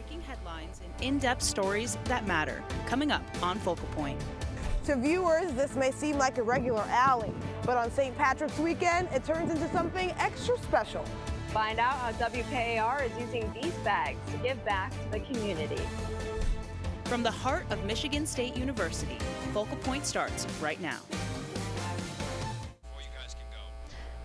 Breaking headlines and in-depth stories that matter. Coming up on Focal Point. To viewers, this may seem like a regular alley, but on St. Patrick's weekend, it turns into something extra special. Find out how WKAR is using these bags to give back to the community. From the heart of Michigan State University, Focal Point starts right now.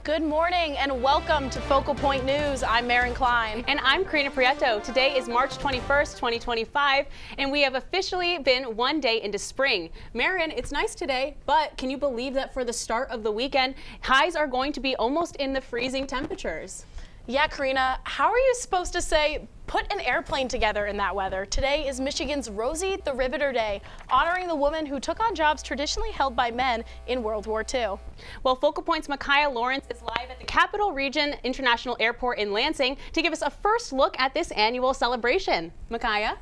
Good morning and welcome to Focal Point News. I'm Marin Klein. And I'm Karina Prieto. Today is March 21st, 2025, and we have officially been one day into spring. Marin, it's nice today, but can you believe that for the start of the weekend, highs are going to be almost in the freezing temperatures? Yeah, Karina, how are you supposed to say put an airplane together in that weather? Today is Michigan's Rosie the Riveter Day, honoring the woman who took on jobs traditionally held by men in World War II. Well, Focal Point's Micaiah Lawrence is live at the Capital Region International Airport in Lansing to give us a first look at this annual celebration. Micaiah?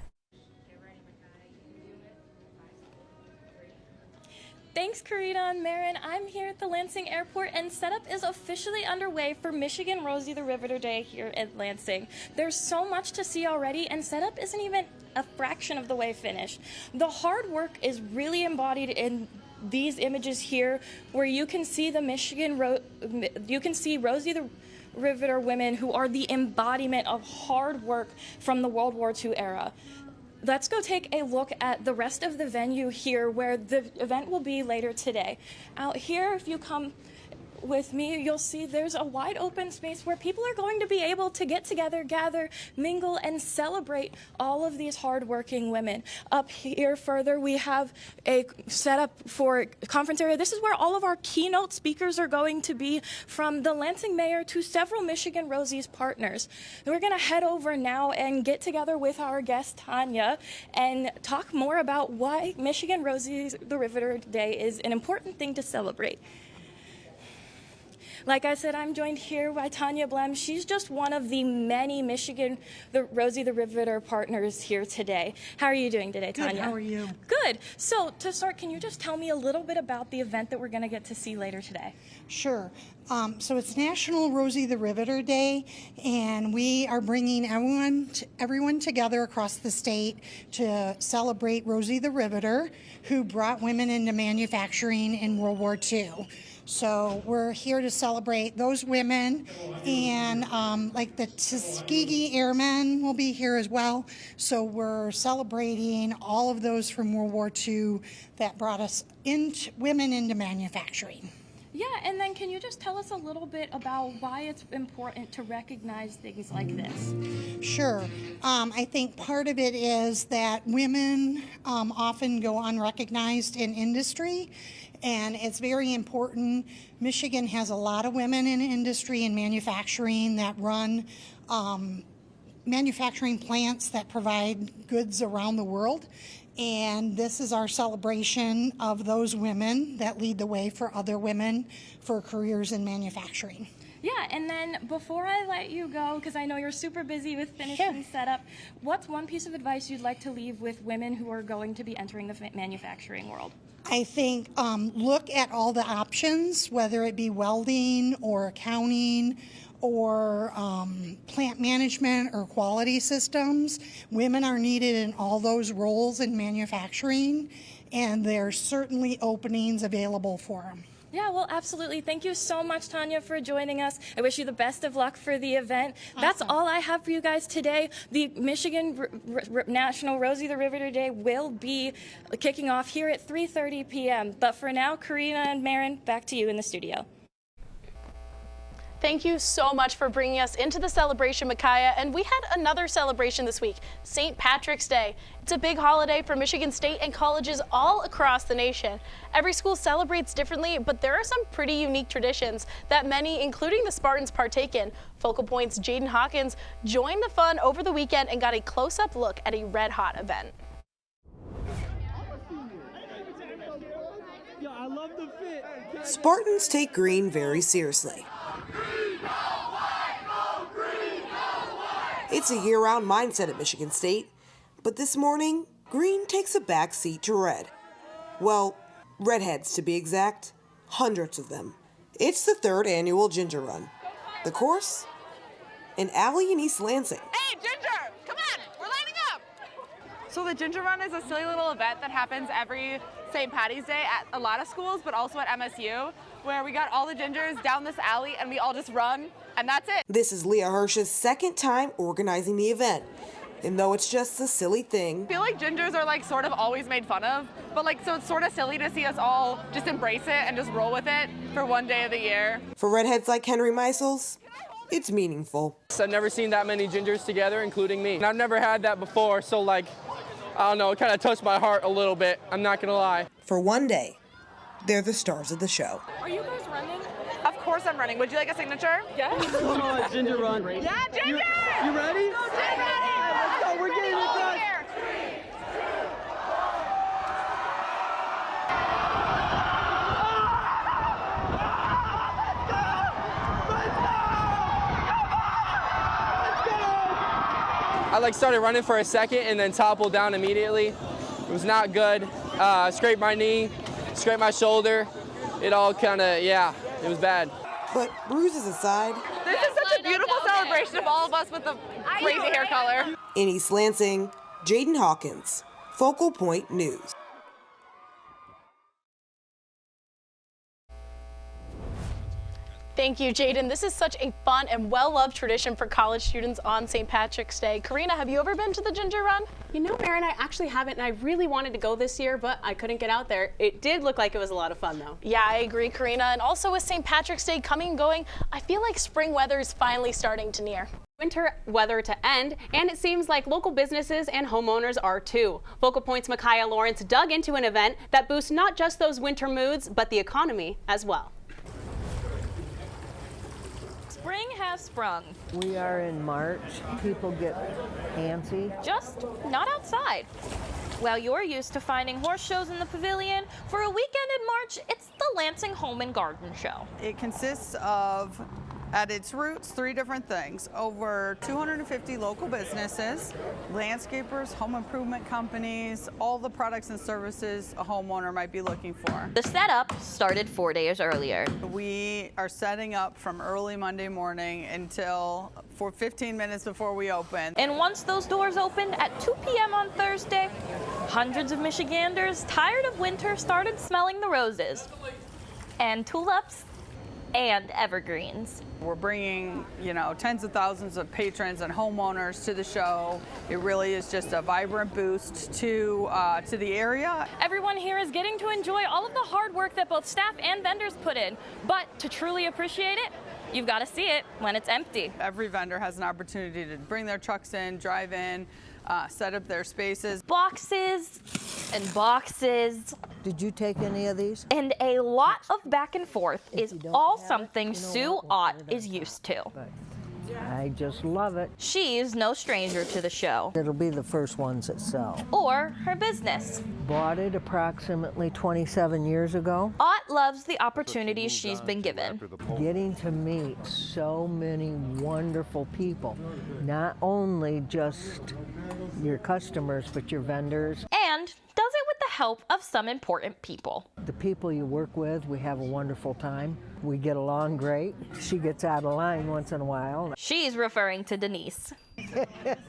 Thanks, Karina and Marin. I'm here at the Lansing Airport, and setup is officially underway for Michigan Rosie the Riveter Day here at Lansing. There's so much to see already, and setup isn't even a fraction of the way finished. The hard work is really embodied in these images here, where you can see the Rosie the Riveter women who are the embodiment of hard work from the World War II era. Let's go take a look at the rest of the venue here, where the event will be later today. Out here, if you come with me, you'll see there's a wide open space where people are going to be able to get together, gather, mingle, and celebrate all of these hardworking women. Up here further, we have a setup for conference area. This is where all of our keynote speakers are going to be, from the Lansing mayor to several Michigan Rosie's partners. We're going to head over now and get together with our guest, Tanya, and talk more about why Michigan Rosie the Riveter Day is an important thing to celebrate. Like I said, I'm joined here by Tanya Blem. She's just one of the many Michigan Rosie the Riveter partners here today. How are you doing today, Tanya? Good, how are you? Good. So to start, can you just tell me a little bit about the event that we're going to get to see later today? Sure. So it's National Rosie the Riveter Day, and we are bringing everyone together across the state to celebrate Rosie the Riveter, who brought women into manufacturing in World War II. So we're here to celebrate those women, and like the Tuskegee Airmen will be here as well. So we're celebrating all of those from World War II that brought us women into manufacturing. Yeah, and then can you just tell us a little bit about why it's important to recognize things like this? Sure. I think part of it is that women often go unrecognized in industry, and it's very important. Michigan has a lot of women in industry and manufacturing that run manufacturing plants that provide goods around the world. And this is our celebration of those women that lead the way for other women for careers in manufacturing. Yeah, and then before I let you go, because I know you're super busy with finishing setup, what's one piece of advice you'd like to leave with women who are going to be entering the manufacturing world? I think look at all the options, whether it be welding or accounting or plant management or quality systems. Women are needed in all those roles in manufacturing, and there's certainly openings available for them. Yeah, well, absolutely. Thank you so much, Tanya, for joining us. I wish you the best of luck for the event. Awesome. That's all I have for you guys today. The Michigan National Rosie the Riveter Day will be kicking off here at 3:30 p.m. But for now, Karina and Marin, back to you in the studio. Thank you so much for bringing us into the celebration, Micaiah. And we had another celebration this week, St. Patrick's Day. It's a big holiday for Michigan State and colleges all across the nation. Every school celebrates differently, but there are some pretty unique traditions that many, including the Spartans, partake in. Focal Point's Jaden Hawkins joined the fun over the weekend and got a close-up look at a red-hot event. Spartans take green very seriously. It's a year-round mindset at Michigan State, but this morning, green takes a back seat to red. Well, redheads to be exact, hundreds of them. It's the third annual Ginger Run. The course? An alley in East Lansing. Hey, Ginger, come on, we're lining up. So the Ginger Run is a silly little event that happens every St. Patty's Day at a lot of schools, but also at MSU, where we got all the gingers down this alley and we all just run, and that's it. This is Leah Hirsch's second time organizing the event. And though it's just a silly thing, I feel like gingers are like sort of always made fun of, but like so it's sort of silly to see us all just embrace it and just roll with it for one day of the year. for redheads like Henry Meisels, it's meaningful. I've never seen that many gingers together, including me. And I've never had that before, so like, I don't know, it kind of touched my heart a little bit, I'm not gonna lie. For one day, they're the stars of the show. Are you guys running? Of course I'm running. Would you like a signature? Yes. Come on, Ginger Run. Yeah, Ginger! You ready? Go, Ginger! Let's go, we're getting it done. I like started running for a second and then toppled down immediately. It was not good. Scraped my knee, scraped my shoulder. It all kind of, yeah, it was bad. But bruises aside, This is such a beautiful celebration of all of us with the crazy hair color. in East Lansing, Jaden Hawkins, Focal Point News. Thank you, Jaden. This is such a fun and well-loved tradition for college students on St. Patrick's Day. Karina, have you ever been to the Ginger Run? You know, Erin, I actually haven't, and I really wanted to go this year, but I couldn't get out there. It did look like it was a lot of fun, though. Yeah, I agree, Karina. And also with St. Patrick's Day coming and going, I feel like spring weather is finally starting to near. Winter weather to end, and it seems like local businesses and homeowners are too. Focal Point's Micaiah Lawrence dug into an event that boosts not just those winter moods, but the economy as well. Spring has sprung. We are in March. People get antsy. Just not outside. While you're used to finding horse shows in the pavilion, for a weekend in March, it's the Lansing Home and Garden Show. It consists of, at its roots, 3 different things. Over 250 local businesses, landscapers, home improvement companies, all the products and services a homeowner might be looking for. The setup started 4 days earlier. We are setting up from early Monday morning until for 15 minutes before we open. And once those doors opened at 2 p.m. on Thursday, hundreds of Michiganders, tired of winter, started smelling the roses and tulips and evergreens. We're bringing, tens of thousands of patrons and homeowners to the show. It really is just a vibrant boost to the area. Everyone here is getting to enjoy all of the hard work that both staff and vendors put in. But to truly appreciate it, you've got to see it when it's empty. Every vendor has an opportunity to bring their trucks in, drive in, set up their spaces. Boxes and boxes. Did you take any of these? And a lot of back and forth is all something Sue Ott is used to. I just love it. She's no stranger to the show. It'll be the first ones that sell. Or her business. Bought it approximately 27 years ago. Ott loves the opportunities she's been given. Getting to meet so many wonderful people, not only just your customers, but your vendors. And does it with the help of some important people. The people you work with, we have a wonderful time. We get along great. She gets out of line once in a while. She's referring to Denise,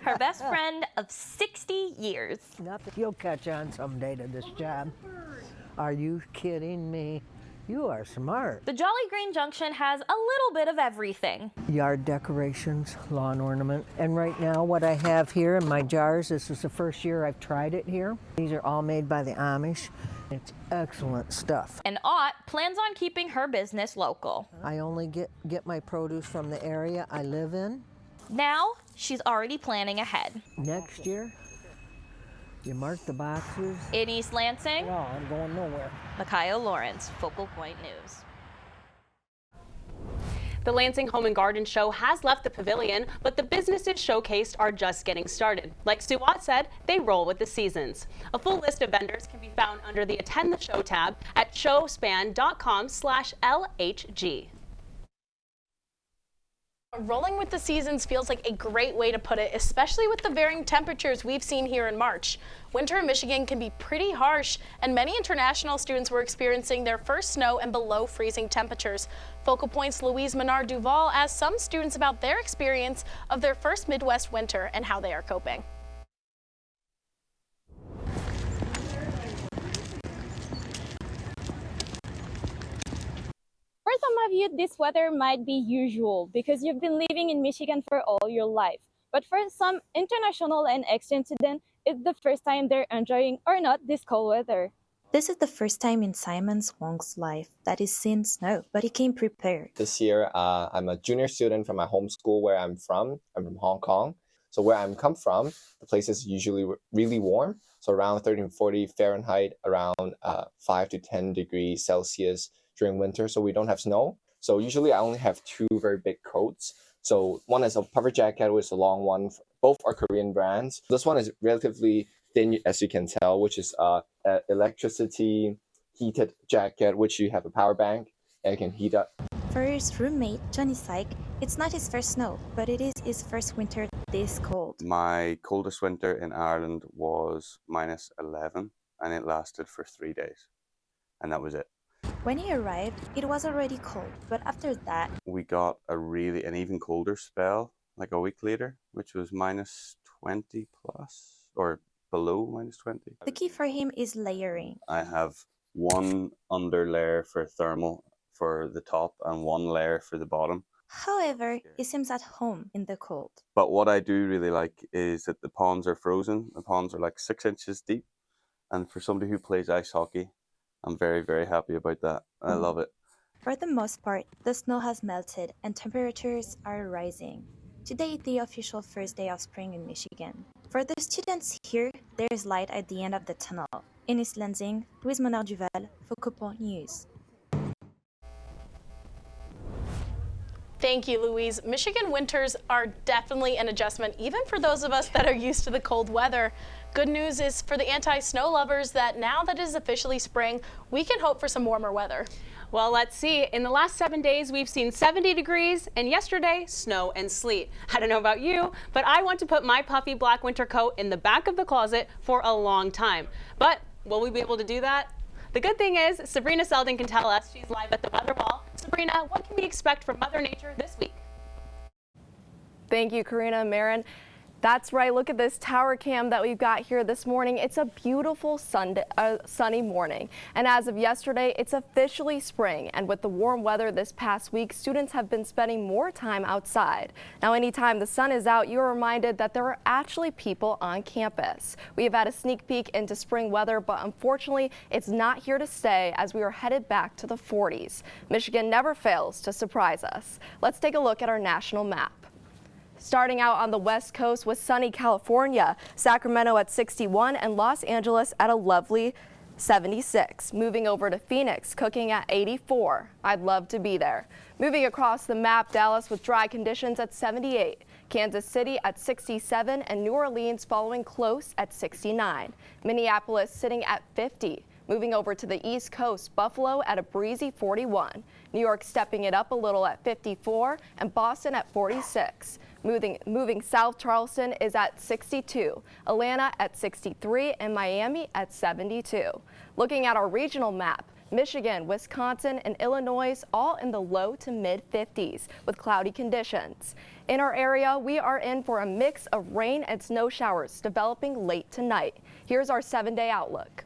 her best friend of 60 years. Nothing. You'll catch on someday to this job. Are you kidding me? You are smart. The Jolly Green Junction has a little bit of everything. Yard decorations, lawn ornament. And right now what I have here in my jars, this is the first year I've tried it here. These are all made by the Amish. It's excellent stuff. And Ott plans on keeping her business local. I only get my produce from the area I live in. Now she's already planning ahead. Next year, you mark the boxes. In East Lansing, No, I'm going nowhere. Micaiah Lawrence, Focal Point News. The Lansing Home and Garden Show has left the pavilion, but the businesses showcased are just getting started. Like Sue Watt said, they roll with the seasons. A full list of vendors can be found under the Attend the Show tab at showspan.com/LHG. Rolling with the seasons feels like a great way to put it, especially with the varying temperatures we've seen here in March. Winter in Michigan can be pretty harsh, and many international students were experiencing their first snow and below freezing temperatures. Focal Point's Louise Menard Duval asked some students about their experience of their first Midwest winter and how they are coping. For some of you, this weather might be usual because you've been living in Michigan for all your life. But for some international and exchange students, it's the first time they're enjoying or not this cold weather. This is the first time in Simon Wong's life that he's seen snow, but he came prepared. This year, I'm a junior student from my home school where I'm from. I'm from Hong Kong. So where I'm come from, the place is usually really warm. So around 30 to 40 Fahrenheit, around 5 to 10 degrees Celsius during winter. So we don't have snow. So usually I only have two very big coats. So one is a puffer jacket, which is a long one. Both are Korean brands. This one is relatively thin, as you can tell, which is electricity heated jacket, which you have a power bank and it can heat up. For his roommate, Johnny Syke, it's not his first snow, but it is his first winter this cold. My coldest winter in Ireland was -11 and it lasted for 3 days. And that was it. When he arrived, it was already cold, but after that, We got an even colder spell, like a week later, which was -20 plus, or below -20. the key for him is layering. I have one under layer for thermal for the top and one layer for the bottom. However, he seems at home in the cold. But what I do really like is that the ponds are frozen. The ponds are like 6 inches deep. And for somebody who plays ice hockey, I'm very, very happy about that. I love it. For the most part, the snow has melted and temperatures are rising. Today, the official first day of spring in Michigan. For the students here, there is light at the end of the tunnel. In East Lansing, Louise Monard-Duval, Focal Point News. Thank you, Louise. Michigan winters are definitely an adjustment, even for those of us that are used to the cold weather. Good news is for the anti-snow lovers that now that it is officially spring, we can hope for some warmer weather. Well, let's see. In the last 7 days, we've seen 70 degrees, and yesterday, snow and sleet. I don't know about you, but I want to put my puffy black winter coat in the back of the closet for a long time. But will we be able to do that? The good thing is, Sabrina Selden can tell us. She's live at the weather wall. Sabrina, what can we expect from Mother Nature this week? Thank you, Karina and Marin. That's right. Look at this tower cam that we've got here this morning. It's a beautiful sunny morning. And as of yesterday, it's officially spring. And with the warm weather this past week, students have been spending more time outside. Now, anytime the sun is out, you're reminded that there are actually people on campus. We have had a sneak peek into spring weather, but unfortunately, it's not here to stay as we are headed back to the 40s. Michigan never fails to surprise us. Let's take a look at our national map. Starting out on the west coast with sunny California, Sacramento at 61 and Los Angeles at a lovely 76. Moving over to Phoenix, cooking at 84. I'd love to be there. Moving across the map, Dallas with dry conditions at 78. Kansas City at 67 and New Orleans following close at 69. Minneapolis sitting at 50. Moving over to the East Coast, Buffalo at a breezy 41. New York stepping it up a little at 54 and Boston at 46. Moving south, Charleston is at 62, Atlanta at 63, and Miami at 72. Looking at our regional map, Michigan, Wisconsin, and Illinois all in the low to mid 50s with cloudy conditions. In our area, we are in for a mix of rain and snow showers developing late tonight. Here's our 7-day outlook.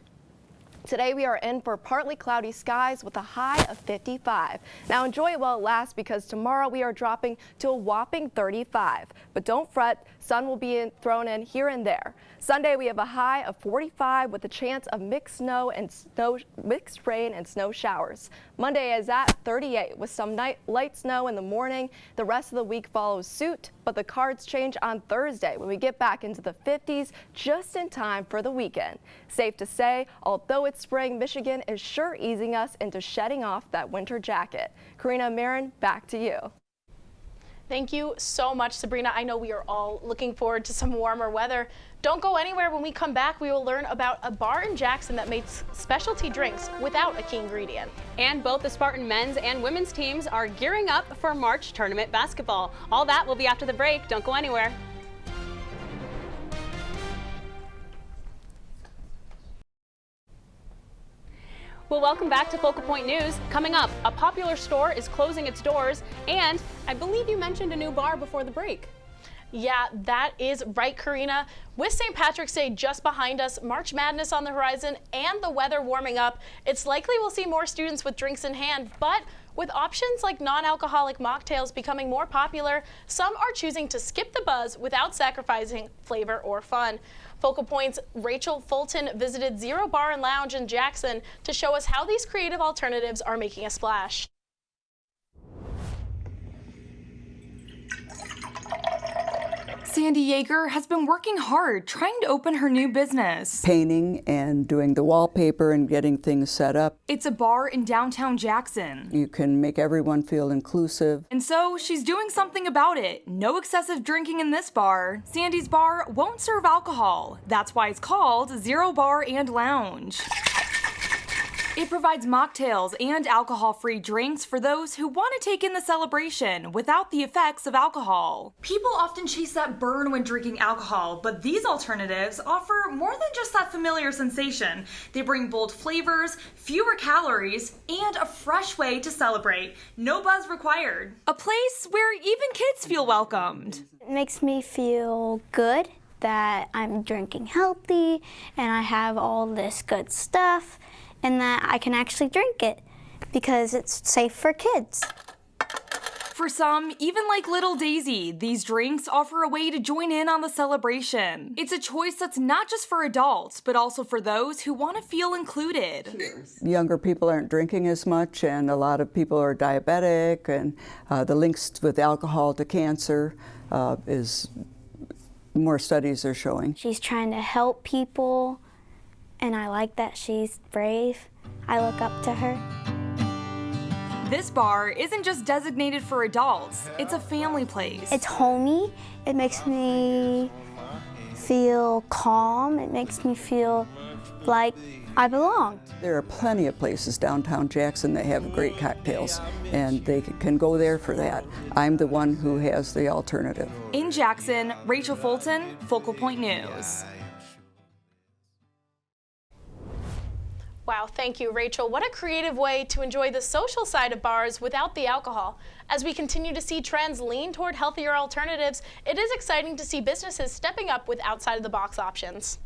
Today we are in for partly cloudy skies with a high of 55. Now enjoy it while it lasts because tomorrow we are dropping to a whopping 35. But don't fret, sun will be thrown in here and there. Sunday we have a high of 45 with a chance of mixed rain and snow showers. Monday is at 38 with some light snow in the morning. The rest of the week follows suit, but the cards change on Thursday when we get back into the 50s just in time for the weekend. Safe to say, although it's spring, Michigan is sure easing us into shedding off that winter jacket. Karina and Marin, back to you. Thank you so much, Sabrina. I know we are all looking forward to some warmer weather. Don't go anywhere. When we come back, we will learn about a bar in Jackson that makes specialty drinks without a key ingredient. And both the Spartan men's and women's teams are gearing up for March tournament basketball. All that will be after the break. Don't go anywhere. Well, welcome back to Focal Point News. Coming up, a popular store is closing its doors, and I believe you mentioned a new bar before the break. Yeah, that is right, Karina. With St. Patrick's Day just behind us, March Madness on the horizon, and the weather warming up, it's likely we'll see more students with drinks in hand, but With options like non-alcoholic mocktails becoming more popular, some are choosing to skip the buzz without sacrificing flavor or fun. Focal Point's Rachel Fulton visited Zero Bar and Lounge in Jackson to show us how these creative alternatives are making a splash. Sandy Yeager has been working hard trying to open her new business. Painting and doing the wallpaper and getting things set up. It's a bar in downtown Jackson. You can make everyone feel inclusive. And so she's doing something about it. No excessive drinking in this bar. Sandy's bar won't serve alcohol. That's why it's called Zero Bar and Lounge. It provides mocktails and alcohol-free drinks for those who want to take in the celebration without the effects of alcohol. People often chase that burn when drinking alcohol, but these alternatives offer more than just that familiar sensation. They bring bold flavors, fewer calories, and a fresh way to celebrate. No buzz required. A place where even kids feel welcomed. It makes me feel good that I'm drinking healthy and I have all this good stuff, and that I can actually drink it because it's safe for kids. For some, even like little Daisy, these drinks offer a way to join in on the celebration. It's a choice that's not just for adults, but also for those who want to feel included. Younger people aren't drinking as much, and a lot of people are diabetic, and the links with alcohol to cancer is more studies are showing. She's trying to help people, and I like that she's brave. I look up to her. This bar isn't just designated for adults, it's a family place. It's homey. It makes me feel calm. It makes me feel like I belong. There are plenty of places downtown Jackson that have great cocktails, and they can go there for that. I'm the one who has the alternative. In Jackson, Rachel Fulton, Focal Point News. Wow, thank you, Rachel. What a creative way to enjoy the social side of bars without the alcohol. As we continue to see trends lean toward healthier alternatives, it is exciting to see businesses stepping up with outside-of-the-box options.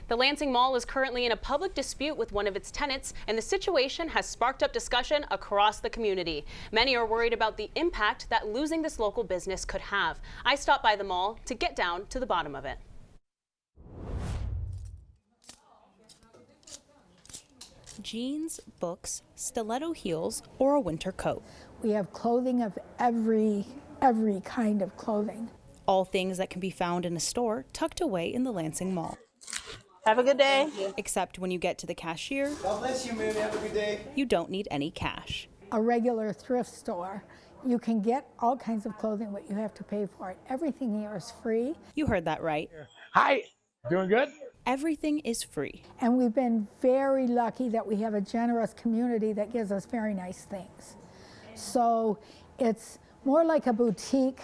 The Lansing Mall is currently in a public dispute with one of its tenants, and the situation has sparked up discussion across the community. Many are worried about the impact that losing this local business could have. I stopped by the mall to get down to the bottom of it. Jeans, books, stiletto heels, or a winter coat. We have clothing of every kind of clothing. All things that can be found in a store tucked away in the Lansing Mall. Have a good day. Except when you get to the cashier, God bless you, man. Have a good day. You don't need any cash. A regular thrift store, you can get all kinds of clothing, but you have to pay for it. Everything here is free. You heard that right. Hi. Doing good? Everything is free. And we've been very lucky that we have a generous community that gives us very nice things. So it's more like a boutique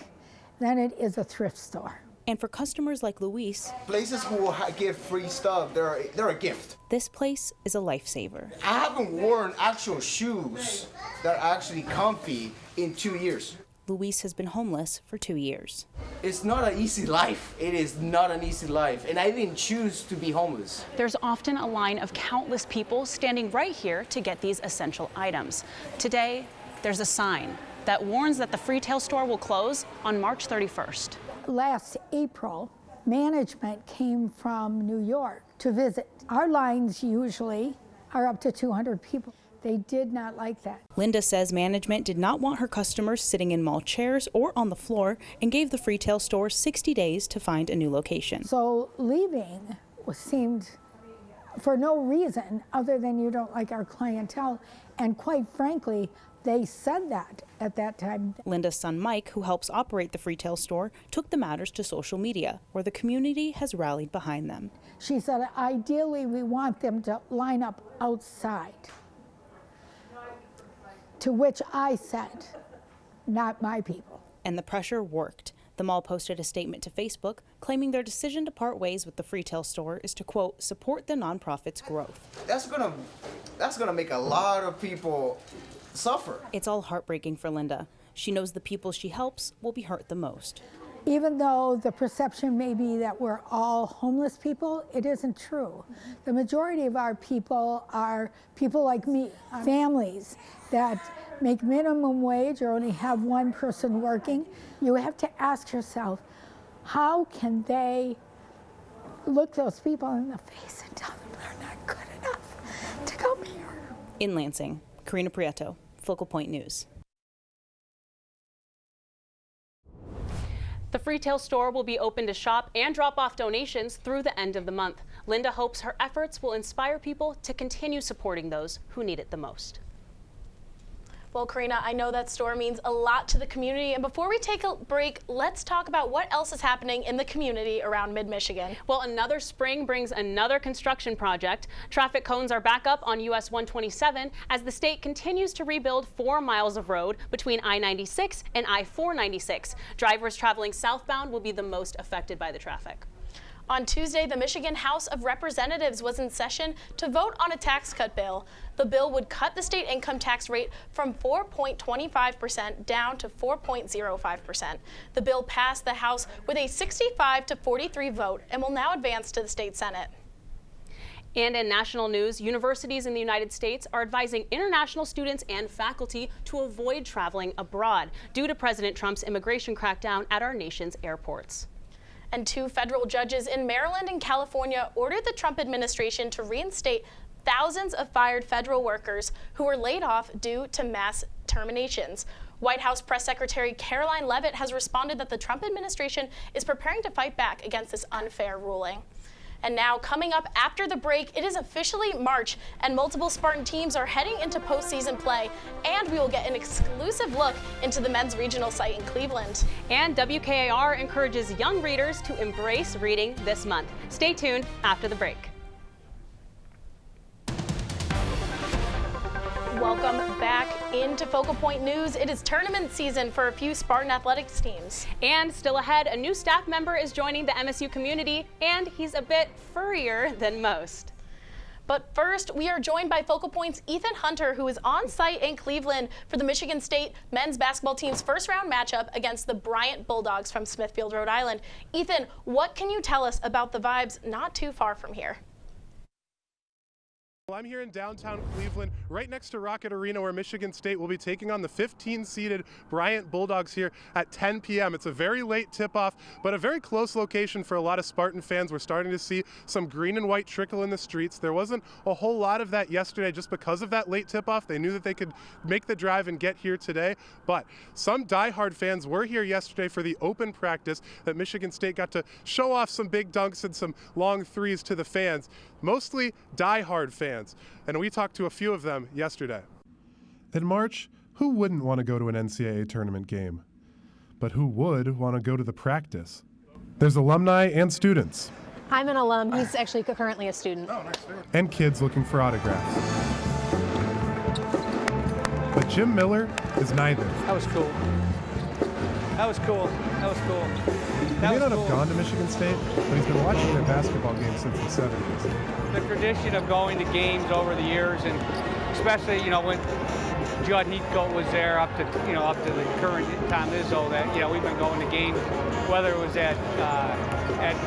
than it is a thrift store. And for customers like Luis, places who will give free stuff, they're a gift. This place is a lifesaver. I haven't worn actual shoes that are actually comfy in 2 years. Luis has been homeless for 2 years. It's not an easy life. It is not an easy life. And I didn't choose to be homeless. There's often a line of countless people standing right here to get these essential items. Today, there's a sign that warns that the Freetail store will close on March 31st. Last April, management came from New York to visit. Our lines usually are up to 200 people. They did not like that. Linda says management did not want her customers sitting in mall chairs or on the floor and gave the Freetail store 60 days to find a new location. So leaving seemed for no reason other than you don't like our clientele. And quite frankly, they said that at that time. Linda's son Mike, who helps operate the Freetail store, took the matters to social media, where the community has rallied behind them. She said, ideally, we want them to line up outside. To which I said, not my people. And the pressure worked. The mall posted a statement to Facebook claiming their decision to part ways with the Freetail store is to, quote, support the nonprofit's growth. That's gonna make a lot of people suffer. It's all heartbreaking for Linda. She knows the people she helps will be hurt the most. even though the perception may be that we're all homeless people, it isn't true. The majority of our people are people like me, families that make minimum wage or only have one person working. You have to ask yourself, how can they look those people in the face and tell them they're not good enough to come here? In Lansing, Karina Prieto, Focal Point News. The Freetail store will be open to shop and drop off donations through the end of the month. Linda hopes her efforts will inspire people to continue supporting those who need it the most. Well, Karina, I know that store means a lot to the community. And before we take a break, let's talk about what else is happening in the community around Mid-Michigan. Well, another spring brings another construction project. Traffic cones are back up on US 127 as the state continues to rebuild 4 miles of road between I-96 and I-496. Drivers traveling southbound will be the most affected by the traffic. On Tuesday, the Michigan House of Representatives was in session to vote on a tax cut bill. The bill would cut the state income tax rate from 4.25% down to 4.05%. The bill passed the House with a 65-43 vote and will now advance to the state Senate. And in national news, universities in the United States are advising international students and faculty to avoid traveling abroad due to President Trump's immigration crackdown at our nation's airports. And 2 federal judges in Maryland and California ordered the Trump administration to reinstate thousands of fired federal workers who were laid off due to mass terminations. White House Press Secretary Caroline Leavitt has responded that the Trump administration is preparing to fight back against this unfair ruling. And now, coming up after the break, it is officially March, and multiple Spartan teams are heading into postseason play, and we will get an exclusive look into the men's regional site in Cleveland. And WKAR encourages young readers to embrace reading this month. Stay tuned after the break. Welcome back into Focal Point News. It is tournament season for a few Spartan athletics teams. And still ahead, a new staff member is joining the MSU community, and he's a bit furrier than most. But first, we are joined by Focal Point's Ethan Hunter, who is on site in Cleveland for the Michigan State men's basketball team's first-round matchup against the Bryant Bulldogs from Smithfield, Rhode Island. Ethan, what can you tell us about the vibes not too far from here? Well, I'm here in downtown Cleveland, right next to Rocket Arena, where Michigan State will be taking on the 15-seeded Bryant Bulldogs here at 10 p.m. It's a very late tip-off, but a very close location for a lot of Spartan fans. We're starting to see some green and white trickle in the streets. There wasn't a whole lot of that yesterday just because of that late tip-off. They knew that they could make the drive and get here today, but some diehard fans were here yesterday for the open practice that Michigan State got to show off some big dunks and some long threes to the fans. Mostly diehard fans, and we talked to a few of them yesterday. In March, who wouldn't want to go to an NCAA tournament game? But who would want to go to the practice? There's alumni and students. I'm an alum. He's actually currently a student. Oh, nice. And kids looking for autographs. But Jim Miller is neither. That was cool. That was cool. That was cool. He may not have gone to Michigan State, but he's been watching their basketball games since the 70s. The tradition of going to games over the years, and especially, when Judd Heathcote was there up to the current Tom Izzo, that, we've been going to games, whether it was at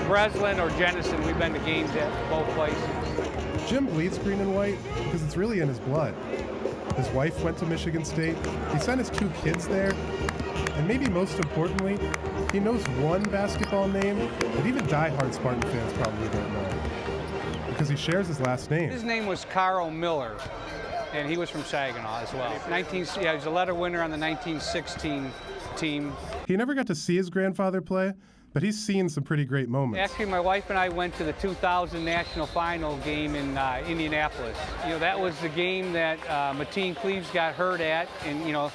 Breslin or Jennison, we've been to games at both places. Jim bleeds green and white because it's really in his blood. His wife went to Michigan State, he sent his 2 kids there, and maybe most importantly, he knows one basketball name that even diehard Spartan fans probably don't know, because he shares his last name. His name was Carl Miller, and he was from Saginaw as well. He was a letter winner on the 1916 team. He never got to see his grandfather play, but he's seen some pretty great moments. Actually, my wife and I went to the 2000 National Final game in Indianapolis. That was the game that Mateen Cleaves got hurt at, and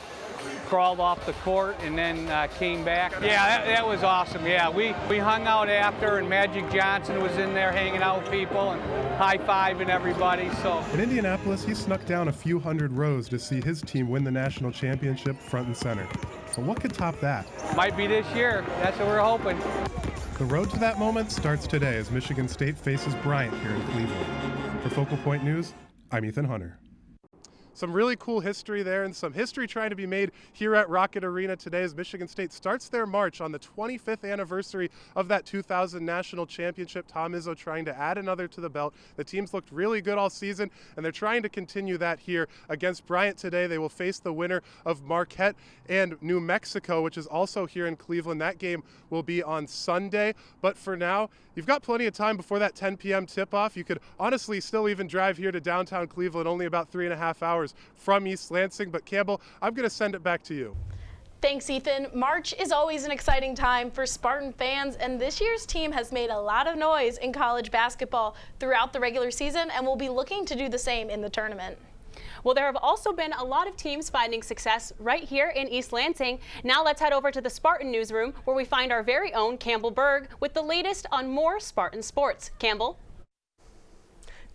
crawled off the court and then came back. Yeah, that was awesome. Yeah, we hung out after, and Magic Johnson was in there hanging out with people and high-fiving everybody. So in Indianapolis, he snuck down a few hundred rows to see his team win the national championship front and center. But what could top that? Might be this year. That's what we're hoping. The road to that moment starts today as Michigan State faces Bryant here in Cleveland. For Focal Point News, I'm Ethan Hunter. some really cool history there and some history trying to be made here at Rocket Arena today as Michigan State starts their march on the 25th anniversary of that 2000 national championship. Tom Izzo trying to add another to the belt. The team's looked really good all season, and they're trying to continue that here against Bryant today. They will face the winner of Marquette and New Mexico, which is also here in Cleveland. That game will be on Sunday. But for now, you've got plenty of time before that 10 p.m. tip-off. You could honestly still even drive here to downtown Cleveland, only about 3.5 hours from East Lansing. But Campbell, I'm going to send it back to you. Thanks, Ethan. March is always an exciting time for Spartan fans, and this year's team has made a lot of noise in college basketball throughout the regular season and will be looking to do the same in the tournament. Well, there have also been a lot of teams finding success right here in East Lansing. Now let's head over to the Spartan newsroom where we find our very own Campbell Berg with the latest on more Spartan sports. Campbell?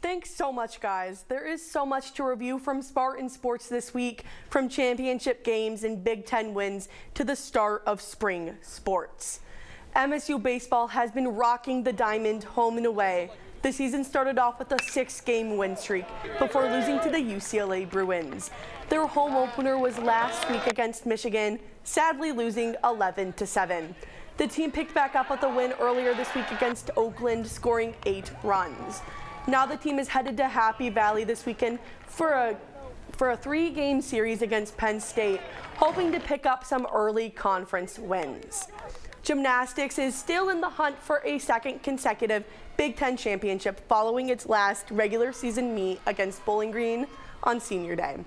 Thanks so much, guys. There is so much to review from Spartan sports this week, from championship games and Big Ten wins to the start of spring sports. MSU baseball has been rocking the diamond home and away. The season started off with a 6-game win streak before losing to the UCLA Bruins. Their home opener was last week against Michigan, sadly losing 11-7. The team picked back up with a win earlier this week against Oakland, scoring 8 runs. Now the team is headed to Happy Valley this weekend for a 3-game series against Penn State, hoping to pick up some early conference wins. Gymnastics is still in the hunt for a second consecutive Big Ten championship following its last regular season meet against Bowling Green on Senior Day.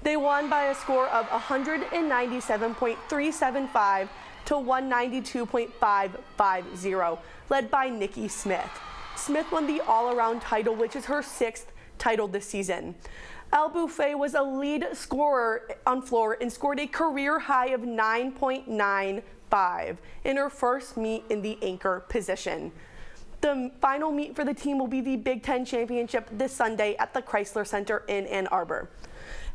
They won by a score of 197.375 to 192.550, led by Nikki Smith. Smith won the all-around title, which is her 6th title this season. Elle Buffet was a lead scorer on floor and scored a career high of 9.95 in her first meet in the anchor position. The final meet for the team will be the Big Ten Championship this Sunday at the Chrysler Center in Ann Arbor.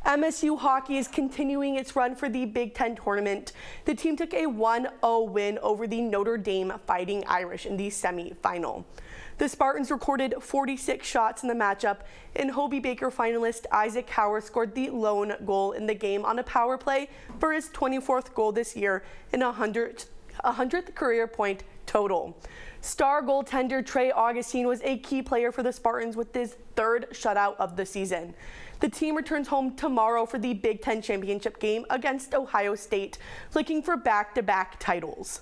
MSU hockey is continuing its run for the Big Ten tournament. The team took a 1-0 win over the Notre Dame Fighting Irish in the semifinal. The Spartans recorded 46 shots in the matchup, and Hobie Baker finalist Isaac Hauer scored the lone goal in the game on a power play for his 24th goal this year and 100th career point total. Star goaltender Trey Augustine was a key player for the Spartans with his 3rd shutout of the season. The team returns home tomorrow for the Big Ten championship game against Ohio State, looking for back-to-back titles.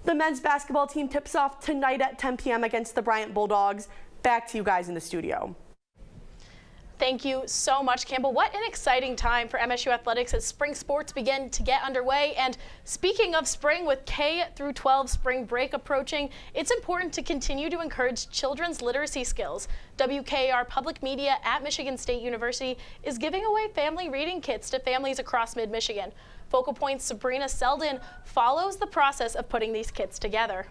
The men's basketball team tips off tonight at 10 p.m. against the Bryant Bulldogs. Back to you guys in the studio. Thank you so much, Campbell. What an exciting time for MSU athletics as spring sports begin to get underway. And speaking of spring, with K through 12 spring break approaching, it's important to continue to encourage children's literacy skills. WKAR Public Media at Michigan State University is giving away family reading kits to families across mid-Michigan. Focal Point's Sabrina Selden follows the process of putting these kits together.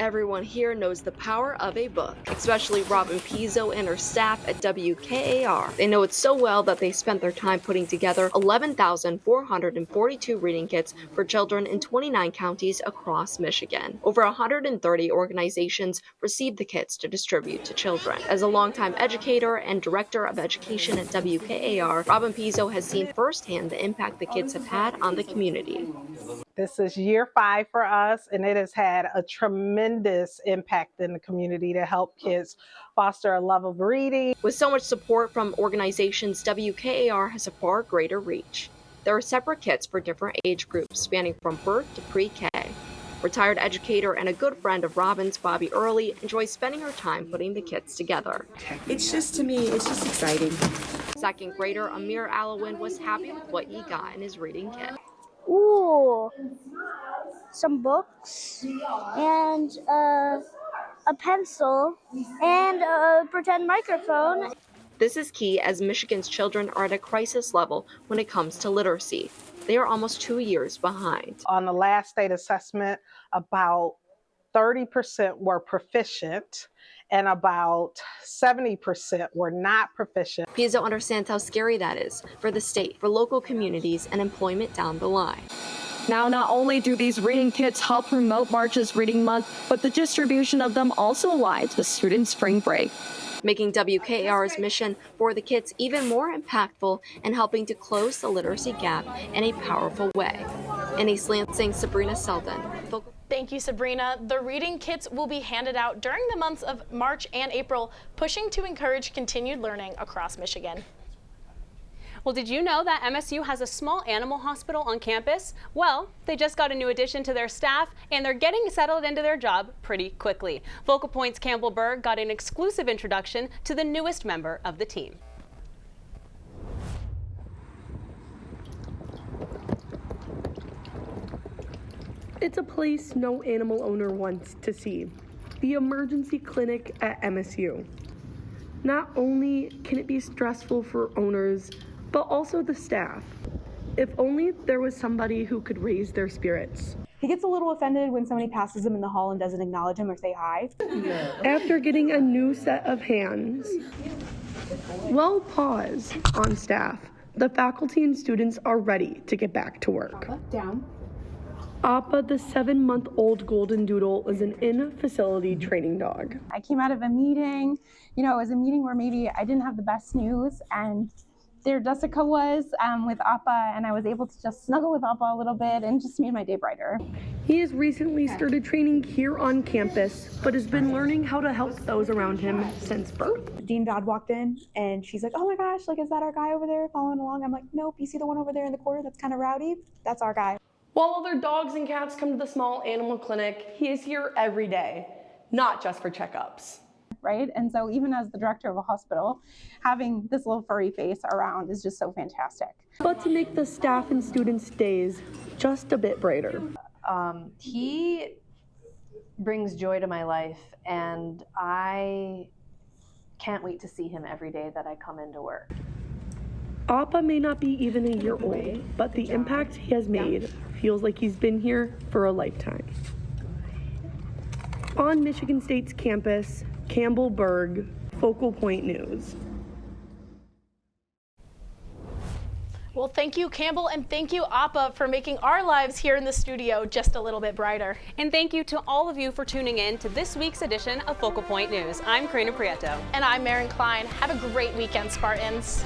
Everyone here knows the power of a book, especially Robin Pizzo and her staff at WKAR. They know it so well that they spent their time putting together 11,442 reading kits for children in 29 counties across Michigan. Over 130 organizations received the kits to distribute to children. As a longtime educator and director of education at WKAR, Robin Pizzo has seen firsthand the impact the kits have had on the community. This is year 5 for us, and it has had a tremendous impact in the community to help kids foster a love of reading. With so much support from organizations, WKAR has a far greater reach. There are separate kits for different age groups, spanning from birth to pre-K. Retired educator and a good friend of Robin's, Bobby Early, enjoys spending her time putting the kits together. It's just, to me, it's just exciting. Second grader Amir Alawin was happy with what he got in his reading kit. Ooh, some books and a pencil and a pretend microphone. This is key as Michigan's children are at a crisis level when it comes to literacy. They are almost 2 years behind. On the last state assessment, about 30% were proficient and about 70% were not proficient. Pizzo understands how scary that is for the state, for local communities, and employment down the line. Now, not only do these reading kits help promote March's Reading Month, but the distribution of them also aligns with student spring break. making WKR's mission for the kids even more impactful and helping to close the literacy gap in a powerful way. In East Lansing, Sabrina Selden. Thank you, Sabrina. The reading kits will be handed out during the months of March and April, pushing to encourage continued learning across Michigan. Well, did you know that MSU has a small animal hospital on campus? Well, they just got a new addition to their staff, and they're getting settled into their job pretty quickly. Focal Point's Campbell Berg got an exclusive introduction to the newest member of the team. It's a place no animal owner wants to see, the emergency clinic at MSU. Not only can it be stressful for owners, but also the staff. If only there was somebody who could raise their spirits. He gets a little offended when somebody passes him in the hall and doesn't acknowledge him or say hi. After getting a new set of hands, well, pause on staff. The faculty and students are ready to get back to work. Down. Appa, the 7-month-old golden doodle, is an in-facility training dog. I came out of a meeting, it was a meeting where maybe I didn't have the best news, and there Jessica was with Appa, and I was able to just snuggle with Appa a little bit and just made my day brighter. He has recently started training here on campus, but has been learning how to help those around him since birth. Dean Dodd walked in, and she's like, oh my gosh, is that our guy over there following along? I'm like, nope, you see the one over there in the corner that's kind of rowdy? That's our guy. While other dogs and cats come to the small animal clinic, he is here every day, not just for checkups. Right? And so even as the director of a hospital, having this little furry face around is just so fantastic. But to make the staff and students' days just a bit brighter. He brings joy to my life, and I can't wait to see him every day that I come into work. Appa may not be even a year old, but the impact he has made feels like he's been here for a lifetime. On Michigan State's campus, Campbell Berg, Focal Point News. Well, thank you, Campbell, and thank you, Appa, for making our lives here in the studio just a little bit brighter. And thank you to all of you for tuning in to this week's edition of Focal Point News. I'm Karina Prieto. And I'm Marin Klein. Have a great weekend, Spartans.